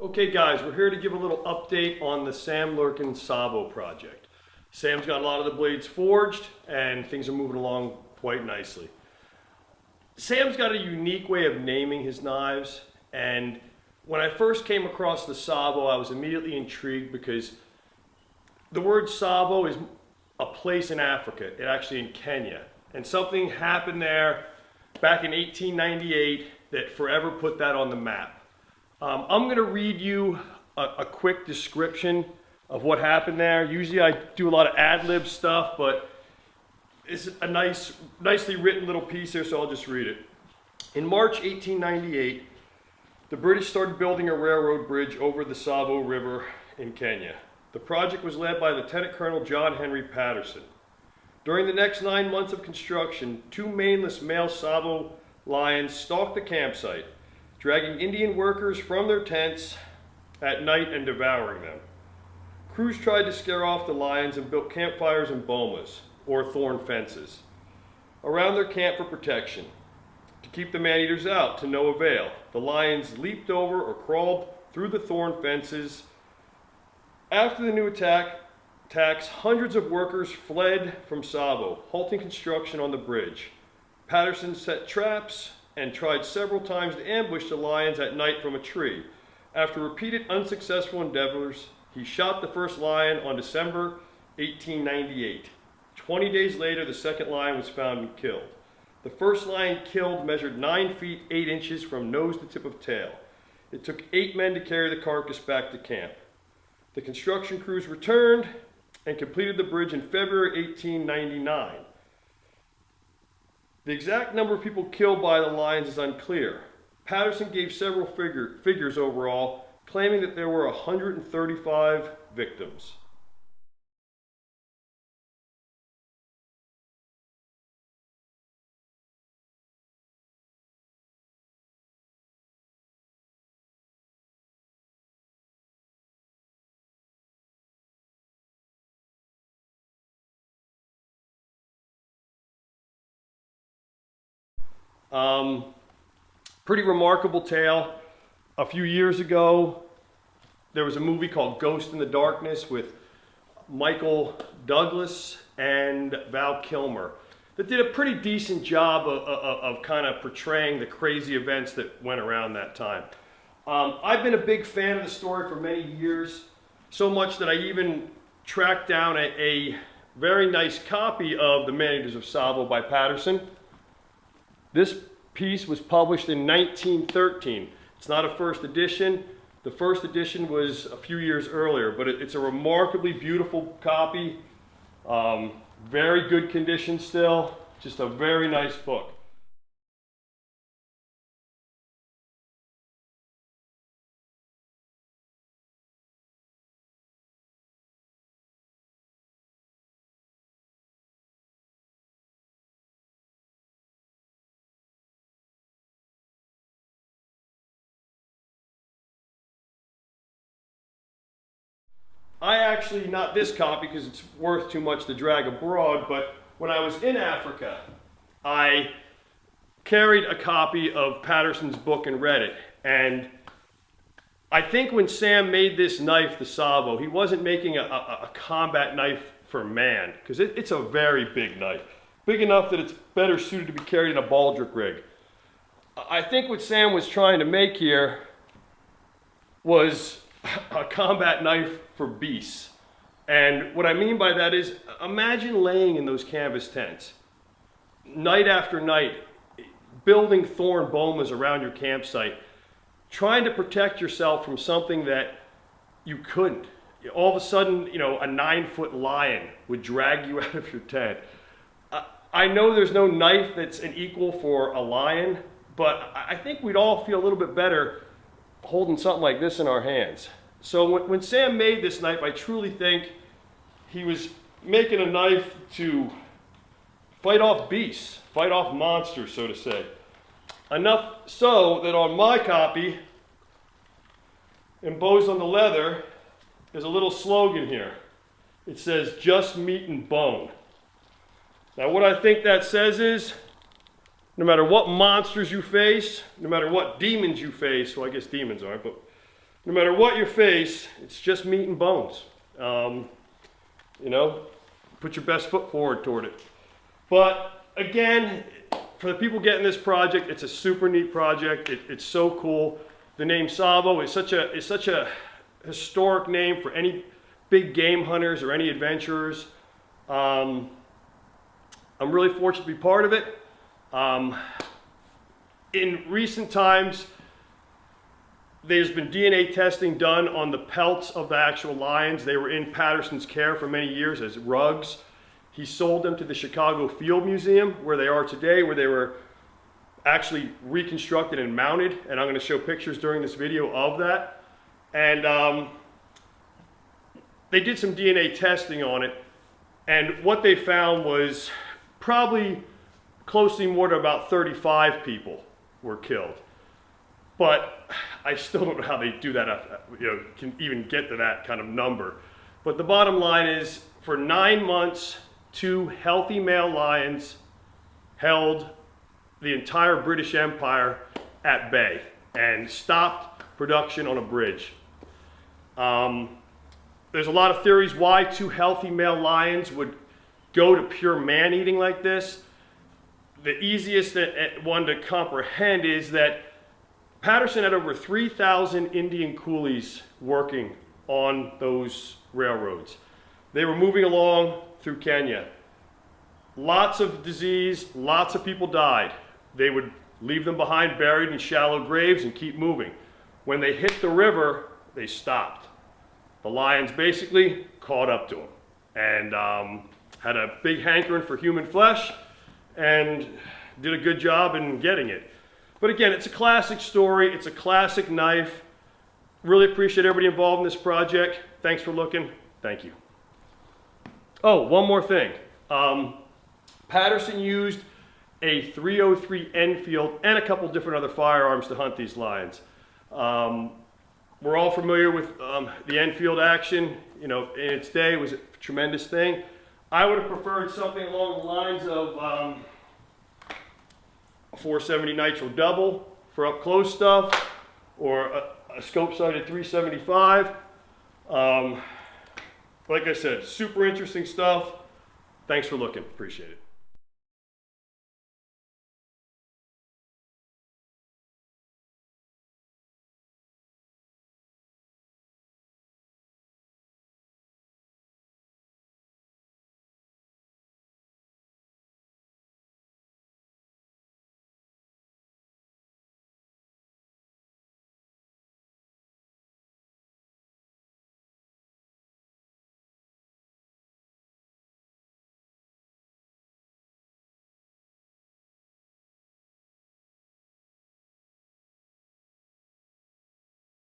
Okay guys, we're here to give a little update on the Sam Lurquin Savo project. Sam's got a lot of the blades forged and things are moving along quite nicely. Sam's got a unique way of naming his knives, and when I first came across the Savo, I was immediately intrigued because the word Savo is a place in Africa, actually in Kenya. And something happened there back in 1898 that forever put that on the map. I'm going to read you a quick description of what happened there. Usually I do a lot of ad-lib stuff, but it's a nicely written little piece here, so I'll just read it. In March 1898, the British started building a railroad bridge over the Savo River in Kenya. The project was led by Lieutenant Colonel John Henry Patterson. During the next 9 months of construction, 2 maneless male Savo lions stalked the campsite, dragging Indian workers from their tents at night and devouring them. Crews tried to scare off the lions and built campfires and bomas, or thorn fences, around their camp for protection. To keep the man-eaters out, to no avail. The lions leaped over or crawled through the thorn fences. After the new attacks, hundreds of workers fled from Savo, halting construction on the bridge. Patterson set traps and tried several times to ambush the lions at night from a tree. After repeated unsuccessful endeavors, he shot the first lion on December 1898. 20 days later, the second lion was found and killed. The first lion killed measured 9 feet 8 inches from nose to tip of tail. It took 8 men to carry the carcass back to camp. The construction crews returned and completed the bridge in February 1899. The exact number of people killed by the lions is unclear. Patterson gave several figures overall, claiming that there were 135 victims. Pretty remarkable tale. A few years ago, there was a movie called Ghost in the Darkness with Michael Douglas and Val Kilmer that did a pretty decent job of kind of portraying the crazy events that went around that time. I've been a big fan of the story for many years, so much that I even tracked down a very nice copy of The Man-Eaters of Savo by Patterson. This piece was published in 1913. It's not a first edition. The first edition was a few years earlier, but it's a remarkably beautiful copy. Very good condition still. Just a very nice book. I actually, not this copy because it's worth too much to drag abroad, but when I was in Africa, I carried a copy of Patterson's book and read it. And I think when Sam made this knife, the Savo, he wasn't making a combat knife for man, because it's a very big knife. Big enough that it's better suited to be carried in a baldric rig. I think what Sam was trying to make here was a combat knife for beasts. And what I mean by that is, imagine laying in those canvas tents, night after night, building thorn bomas around your campsite, trying to protect yourself from something that you couldn't. All of a sudden, you know, a 9-foot lion would drag you out of your tent. I know there's no knife that's an equal for a lion, but I think we'd all feel a little bit better holding something like this in our hands. So when Sam made this knife, I truly think he was making a knife to fight off beasts, fight off monsters, so to say. Enough so that on my copy, embossed on the leather, there's a little slogan here. It says, "Just meat and bone." Now what I think that says is, no matter what monsters you face, no matter what demons you face, well I guess demons aren't, but no matter what you face, it's just meat and bones. You know, put your best foot forward toward it. But again, for the people getting this project, it's a super neat project. It's so cool. The name Savo is such a historic name for any big game hunters or any adventurers. I'm really fortunate to be part of it. In recent times, there's been DNA testing done on the pelts of the actual lions. They were in Patterson's care for many years as rugs. He sold them to the Chicago Field Museum, where they are today, where they were actually reconstructed and mounted. And I'm going to show pictures during this video of that. And they did some DNA testing on it. And what they found was probably closely more to about 35 people were killed. But I still don't know how they do that, you know, can even get to that kind of number. But the bottom line is, for 9 months, 2 healthy male lions held the entire British Empire at bay and stopped production on a bridge. There's a lot of theories why 2 healthy male lions would go to pure man-eating like this. The easiest one to comprehend is that Patterson had over 3,000 Indian coolies working on those railroads. They were moving along through Kenya. Lots of disease, lots of people died. They would leave them behind buried in shallow graves and keep moving. When they hit the river, they stopped. The lions basically caught up to them and had a big hankering for human flesh and did a good job in getting it. But again, it's a classic story. It's a classic knife. Really appreciate everybody involved in this project. Thanks for looking. Thank you. Oh, one more thing. Patterson used a .303 Enfield and a couple different other firearms to hunt these lions. We're all familiar with the Enfield action. You know, in its day, it was a tremendous thing. I would have preferred something along the lines of a 470 Nitro Double for up close stuff, or a scope sighted 375. Like I said, super interesting stuff. Thanks for looking. Appreciate it.